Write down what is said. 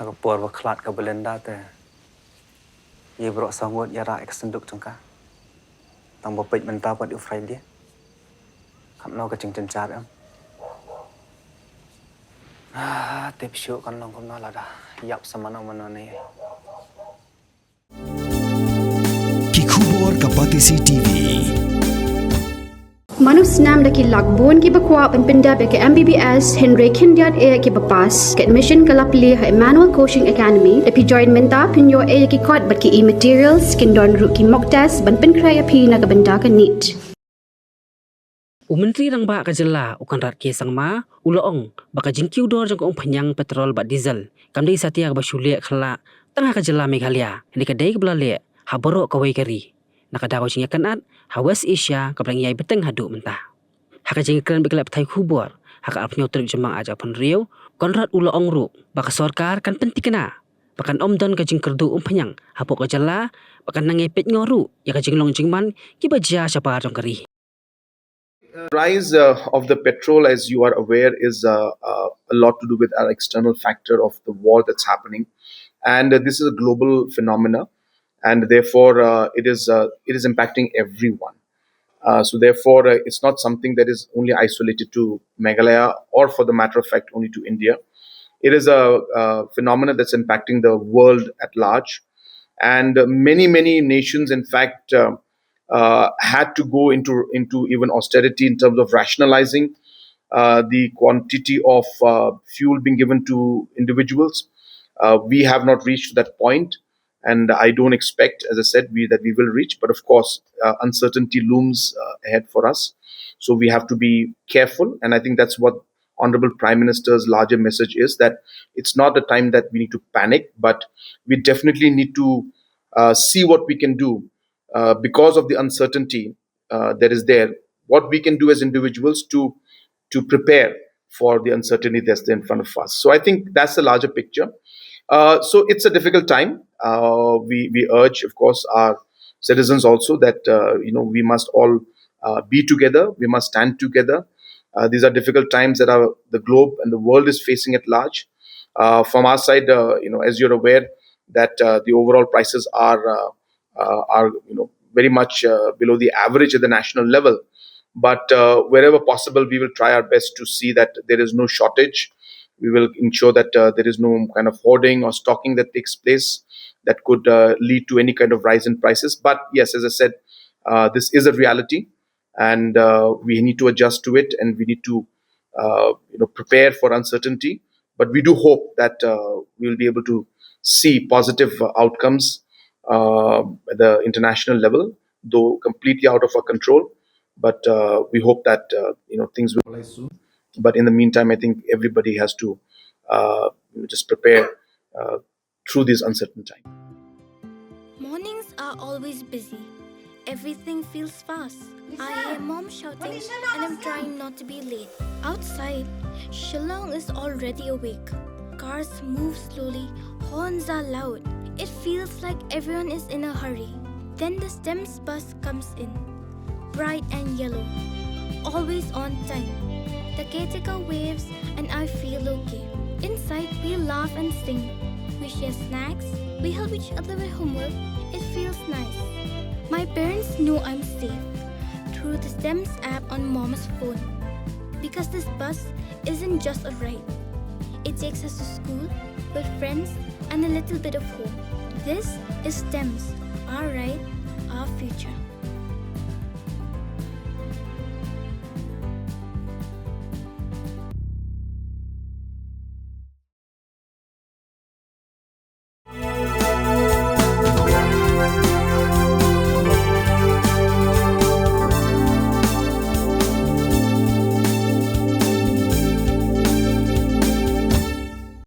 Aku por waklat ke Belanda te. Ia berok sangut yara eksenduk cengka. Tang bopet mentah buat ufrai dia. Kam no ke cing cencar am. Tip syuk kan long kumna lada. Yap sama mana ni. Kikubor Kapatisi TV. Manus nam daki lakbon ki bakwa penpinda beke MBBS Henry Kindiat e ki bapas ke admission kalap li ha Emmanuel Coaching Academy epi join menta pinyo e ki kot bat ki e-materials kin don ru ki mock test ban pen kraya pi na kabenda ka neat. Menteri rang ba ka jela ukan rat ke sangma uloong baka Kyrduh jang Umphniang petrol ba diesel kamdei satia ba shule khala tengah ka jela Meghalaya ni ka dei blale ha Baroh Kawei kari nakadaw singa kanat ha West Asia ka blang yai beteng hadu mentah ha ka jing kran beklap thai khubor ha ka apnyo trip jemang aja pon riu konrat uloong ru baka sarkar kan Pynthikna bakan omdon ka Kyrduh Umphniang ha po ka jela bakan nangepet ngoru ya ka jinglong jingman ki baja sapa jong kari. Rise of the petrol, as you are aware, is a lot to do with our external factor of the war that's happening, and this is a global phenomena, and therefore it is impacting everyone. So therefore, it's not something that is only isolated to Meghalaya, or for the matter of fact, only to India. It is a phenomenon that's impacting the world at large, and many nations, in fact. Had to go into even austerity in terms of rationalizing the quantity of fuel being given to individuals. We have not reached that point, and I don't expect, as I said, that we will reach. But of course, uncertainty looms ahead for us, so we have to be careful. And I think that's what Honorable Prime Minister's larger message is, that it's not the time that we need to panic, but we definitely need to see what we can do. Because of the uncertainty that is there, what we can do as individuals to prepare for the uncertainty that's there in front of us. So I think that's the larger picture. So it's a difficult time. We urge, of course, our citizens also that we must all be together. We must stand together. These are difficult times that the globe and the world is facing at large. From our side, as you're aware, that the overall prices are very much below the average at the national level. But wherever possible, we will try our best to see that there is no shortage. We will ensure that there is no kind of hoarding or stocking that takes place that could lead to any kind of rise in prices. But yes, as I said, this is a reality, and we need to adjust to it, and we need to prepare for uncertainty. But we do hope that we will be able to see positive outcomes at the international level, though completely out of our control. But we hope that things will rise soon. But in the meantime, I think everybody has to just prepare through this uncertain time. Mornings are always busy. Everything feels fast. I hear mom shouting and I'm trying not to be late. Outside, Shillong is already awake. Cars move slowly, horns are loud. It feels like everyone is in a hurry. Then the STEMS bus comes in, bright and yellow, always on time. The caretaker waves and I feel okay. Inside, we laugh and sing. We share snacks, we help each other with homework. It feels nice. My parents know I'm safe through the STEMS app on mom's phone. Because this bus isn't just a ride. It takes us to school, with friends, and a little bit of hope. This is STEMS, our ride, our future.